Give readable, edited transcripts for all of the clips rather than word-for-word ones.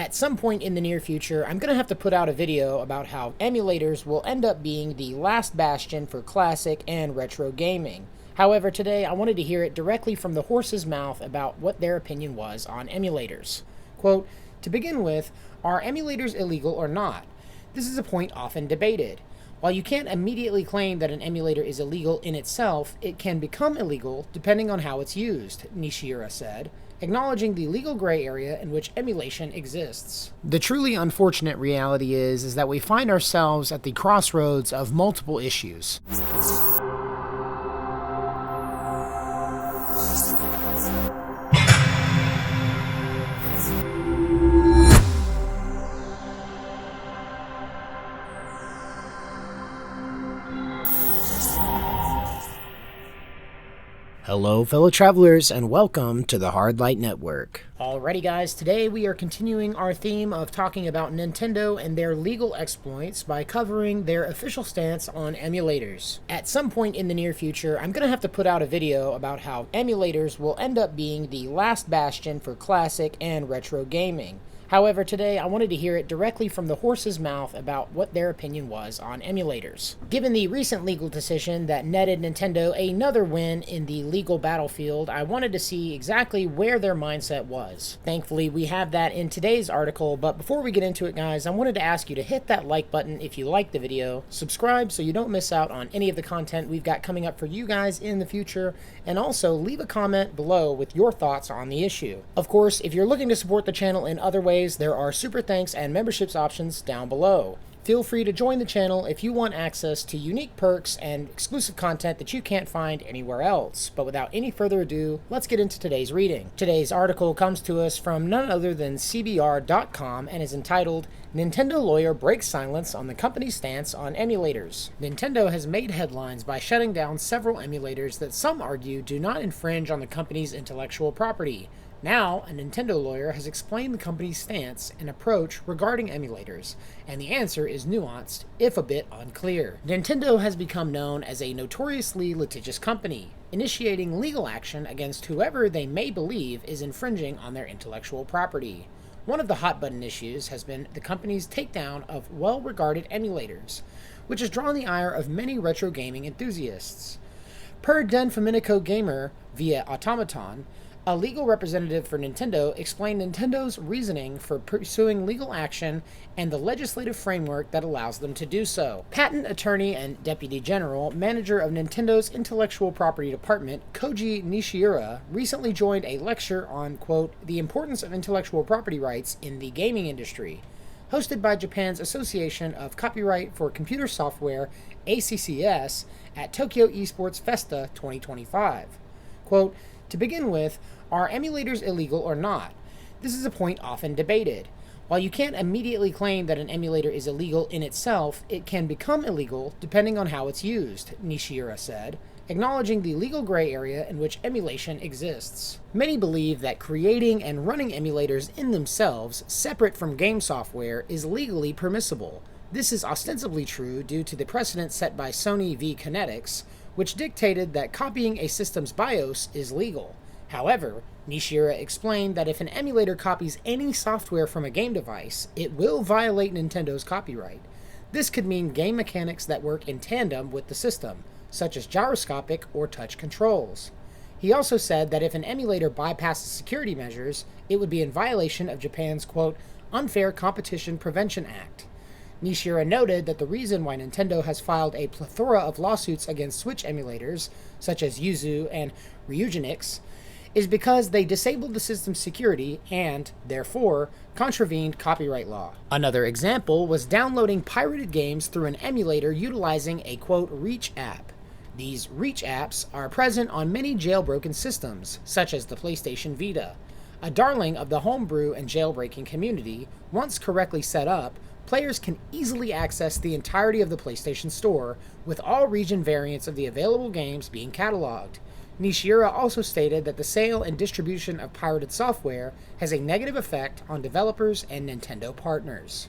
At some point in the near future, I'm going to have to put out a video about how emulators will end up being the last bastion for classic and retro gaming. However, today I wanted to hear it directly from the horse's mouth about what their opinion was on emulators. Quote, "To begin with, are emulators illegal or not? This is a point often debated. While you can't immediately claim that an emulator is illegal in itself, it can become illegal depending on how it's used," Nishira said, acknowledging the legal gray area in which emulation exists. The truly unfortunate reality is that we find ourselves at the crossroads of multiple issues. Hello fellow travelers and welcome to the Hard Light Network. Alrighty guys, today we are continuing our theme of talking about Nintendo and their legal exploits by covering their official stance on emulators. At some point in the near future, I'm going to have to put out a video about how emulators will end up being the last bastion for classic and retro gaming. However, today I wanted to hear it directly from the horse's mouth about what their opinion was on emulators. Given the recent legal decision that netted Nintendo another win in the legal battlefield, I wanted to see exactly where their mindset was. Thankfully, we have that in today's article, but before we get into it guys, I wanted to ask you to hit that like button if you liked the video, subscribe so you don't miss out on any of the content we've got coming up for you guys in the future, and also leave a comment below with your thoughts on the issue. Of course, if you're looking to support the channel in other ways, there are super thanks and memberships options down below. Feel free to join the channel if you want access to unique perks and exclusive content that you can't find anywhere else. But without any further ado, let's get into today's reading. Today's article comes to us from none other than CBR.com and is entitled, "Nintendo Lawyer Breaks Silence on the Company's Stance on Emulators." Nintendo has made headlines by shutting down several emulators that some argue do not infringe on the company's intellectual property. Now, a Nintendo lawyer has explained the company's stance and approach regarding emulators, and the answer is nuanced, if a bit unclear. Nintendo has become known as a notoriously litigious company, initiating legal action against whoever they may believe is infringing on their intellectual property. One of the hot-button issues has been the company's takedown of well-regarded emulators, which has drawn the ire of many retro gaming enthusiasts. Per Den Feminico Gamer via Automaton, a legal representative for Nintendo explained Nintendo's reasoning for pursuing legal action and the legislative framework that allows them to do so. Patent attorney and deputy general manager of Nintendo's intellectual property department, Koji Nishira, recently joined a lecture on, quote, "the importance of intellectual property rights in the gaming industry," hosted by Japan's Association of Copyright for Computer Software, ACCS, at Tokyo Esports Festa 2025. Quote, "To begin with, are emulators illegal or not? This is a point often debated. While you can't immediately claim that an emulator is illegal in itself, it can become illegal depending on how it's used," Nishira said, acknowledging the legal gray area in which emulation exists. Many believe that creating and running emulators in themselves, separate from game software, is legally permissible. This is ostensibly true due to the precedent set by Sony v. Kinetics, which dictated that copying a system's BIOS is legal. However, Nishira explained that if an emulator copies any software from a game device, it will violate Nintendo's copyright. This could mean game mechanics that work in tandem with the system, such as gyroscopic or touch controls. He also said that if an emulator bypasses security measures, it would be in violation of Japan's, quote, "Unfair Competition Prevention Act." Nishira noted that the reason why Nintendo has filed a plethora of lawsuits against Switch emulators, such as Yuzu and Ryujinix, is because they disabled the system's security and, therefore, contravened copyright law. Another example was downloading pirated games through an emulator utilizing a, quote, "Reach app." These Reach apps are present on many jailbroken systems, such as the PlayStation Vita. A darling of the homebrew and jailbreaking community, once correctly set up, players can easily access the entirety of the PlayStation Store, with all region variants of the available games being cataloged. Nishira also stated that the sale and distribution of pirated software has a negative effect on developers and Nintendo partners.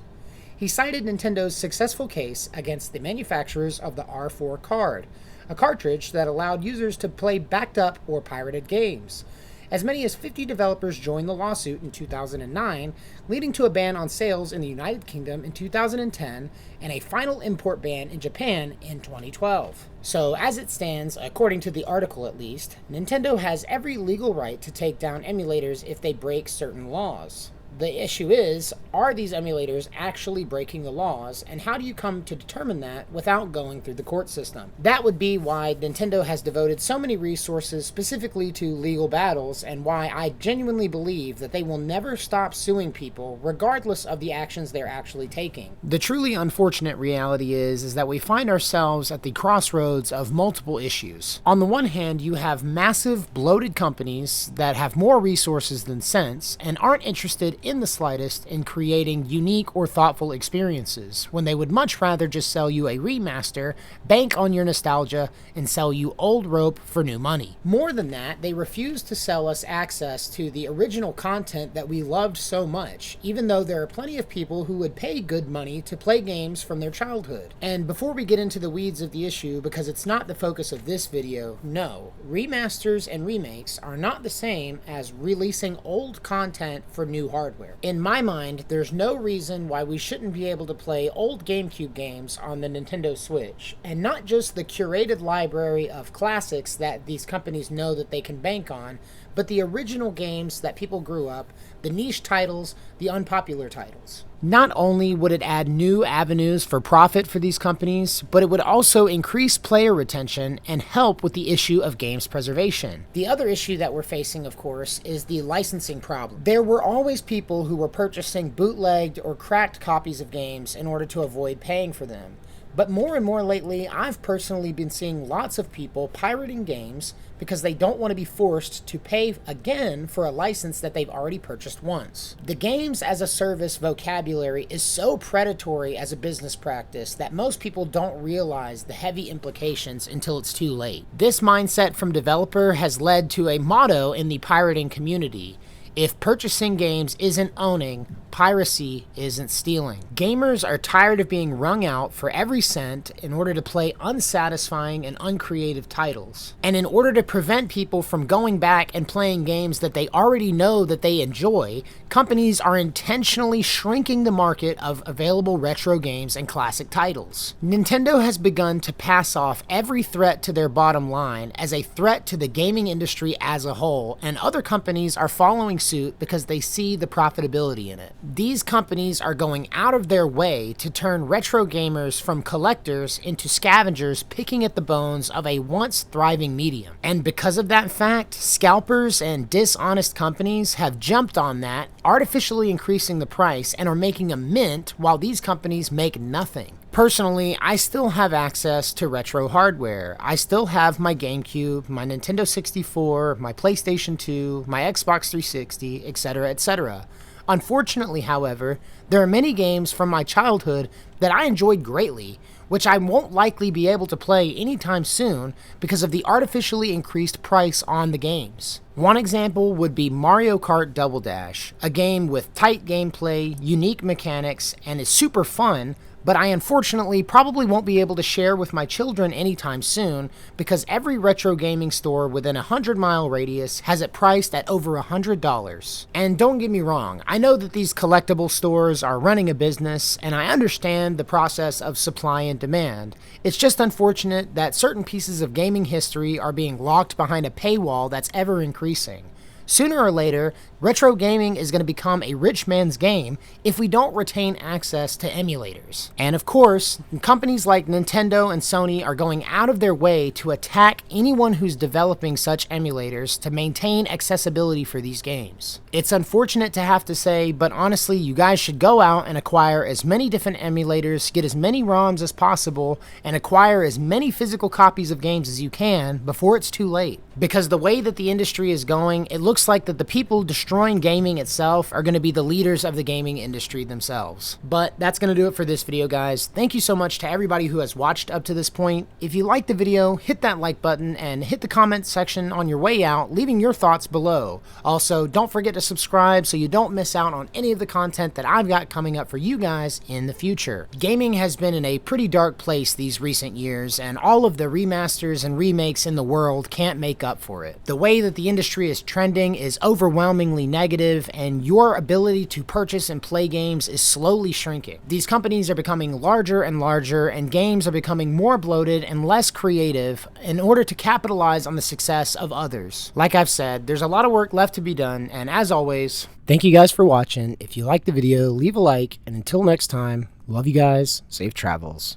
He cited Nintendo's successful case against the manufacturers of the R4 card, a cartridge that allowed users to play backed up or pirated games. As many as 50 developers joined the lawsuit in 2009, leading to a ban on sales in the United Kingdom in 2010 and a final import ban in Japan in 2012. So, as it stands, according to the article at least, Nintendo has every legal right to take down emulators if they break certain laws. The issue is, are these emulators actually breaking the laws, and how do you come to determine that without going through the court system? That would be why Nintendo has devoted so many resources specifically to legal battles, and why I genuinely believe that they will never stop suing people regardless of the actions they're actually taking. The truly unfortunate reality is that we find ourselves at the crossroads of multiple issues. On the one hand, you have massive bloated companies that have more resources than sense and aren't interested in the slightest in creating unique or thoughtful experiences, when they would much rather just sell you a remaster, bank on your nostalgia, and sell you old rope for new money. More than that, they refuse to sell us access to the original content that we loved so much, even though there are plenty of people who would pay good money to play games from their childhood. And before we get into the weeds of the issue, because it's not the focus of this video, no, remasters and remakes are not the same as releasing old content for new hardware. In my mind, there's no reason why we shouldn't be able to play old GameCube games on the Nintendo Switch, and not just the curated library of classics that these companies know that they can bank on, but the original games that people grew up, the niche titles, the unpopular titles. Not only would it add new avenues for profit for these companies, but it would also increase player retention and help with the issue of games preservation. The other issue that we're facing, of course, is the licensing problem. There were always people who were purchasing bootlegged or cracked copies of games in order to avoid paying for them. But more and more lately, I've personally been seeing lots of people pirating games because they don't want to be forced to pay again for a license that they've already purchased once. The games as a service vocabulary is so predatory as a business practice that most people don't realize the heavy implications until it's too late. This mindset from developer has led to a motto in the pirating community: if purchasing games isn't owning, piracy isn't stealing. Gamers are tired of being wrung out for every cent in order to play unsatisfying and uncreative titles. And in order to prevent people from going back and playing games that they already know that they enjoy, companies are intentionally shrinking the market of available retro games and classic titles. Nintendo has begun to pass off every threat to their bottom line as a threat to the gaming industry as a whole, and other companies are following suit because they see the profitability in it. These companies are going out of their way to turn retro gamers from collectors into scavengers picking at the bones of a once thriving medium. And because of that fact, scalpers and dishonest companies have jumped on that, artificially increasing the price, and are making a mint while these companies make nothing. Personally, I still have access to retro hardware. I still have my GameCube, my Nintendo 64, my PlayStation 2, my Xbox 360, etc., etc. Unfortunately, however, there are many games from my childhood that I enjoyed greatly, which I won't likely be able to play anytime soon because of the artificially increased price on the games. One example would be Mario Kart Double Dash, a game with tight gameplay, unique mechanics, and is super fun, but I unfortunately probably won't be able to share with my children anytime soon because every retro gaming store within a 100-mile radius has it priced at over $100. And don't get me wrong, I know that these collectible stores are running a business, and I understand the process of supply and demand. It's just unfortunate that certain pieces of gaming history are being locked behind a paywall that's ever increasing. Sooner or later, retro gaming is going to become a rich man's game if we don't retain access to emulators. And of course, companies like Nintendo and Sony are going out of their way to attack anyone who's developing such emulators to maintain accessibility for these games. It's unfortunate to have to say, but honestly, you guys should go out and acquire as many different emulators, get as many ROMs as possible, and acquire as many physical copies of games as you can before it's too late. Because the way that the industry is going, it looks like that the people destroying gaming itself are going to be the leaders of the gaming industry themselves. But that's going to do it for this video, guys. Thank you so much to everybody who has watched up to this point. If you liked the video, hit that like button and hit the comment section on your way out, leaving your thoughts below. Also, don't forget to subscribe so you don't miss out on any of the content that I've got coming up for you guys in the future. Gaming has been in a pretty dark place these recent years, and all of the remasters and remakes in the world can't make up up for it. The way that the industry is trending is overwhelmingly negative, and your ability to purchase and play games is slowly shrinking. These companies are becoming larger and larger, and games are becoming more bloated and less creative in order to capitalize on the success of others. Like I've said, there's a lot of work left to be done, and as always, thank you guys for watching. If you liked the video, leave a like, and until next time, love you guys, safe travels.